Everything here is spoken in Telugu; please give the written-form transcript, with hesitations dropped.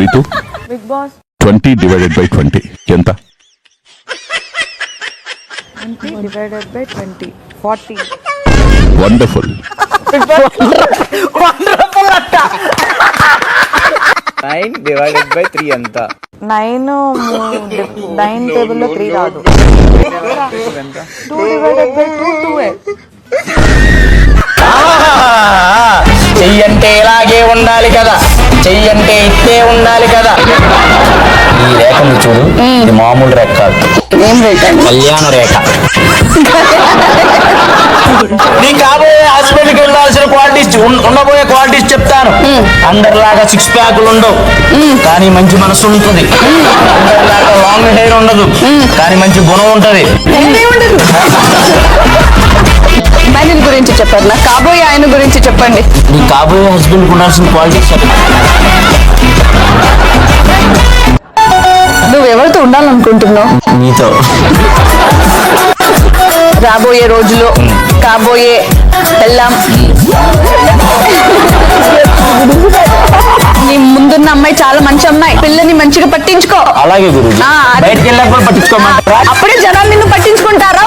Ritu Bigg Boss 20 divided by 20 ఎంత? 20 డివైడెడ్ బై 20 40. వండర్ఫుల్. వండర్ఫుల్ అట్ట. 9 డివైడెడ్ బై 3 ఎంత? 9 టేబుల్లో 3 రాదు. 2 డివైడెడ్ బై 2 2. చెయ్యంటే ఇలాగే ఉండాలి కదా, చెయ్యంటే ఇట్టే ఉండాలి కదా. ఈ రేఖను చూడు, ఇది మామూలు రేఖ కాదు. ఏం రేఖ? కళ్యాణ రేఖ. నీ కాబోయే హాస్పిటల్కి వెళ్ళాల్సిన క్వాలిటీస్, ఉండబోయే క్వాలిటీస్ చెప్తాను. అందరిలాగా 6 ప్యాకులు ఉండవు, కానీ మంచి మనసు ఉంటుంది. అందరిలాగా లాంగ్ హెయిర్ ఉండదు, కానీ మంచి గుణం ఉంటది. ఆయన గురించి చెప్పారు, నాకు కాబోయే ఆయన గురించి చెప్పండి. నీ కాబోయే హస్బెండ్ ఉండాల్సిన క్వాలిటీస్. నువ్వు ఎవరితో ఉండాలనుకుంటున్నావు? నీతో. రాబోయే రోజులో కాబోయే పెళ్ళాం, నీ ముందున్న అమ్మాయి చాలా మంచి అమ్మాయి, పిల్లని మంచిగా పట్టించుకో. అలాగే గురుజీ, బయటికి వెళ్ళాక పట్టించుకోమంటారా? అప్పుడే జనాలు నిన్ను పట్టించుకుంటారా?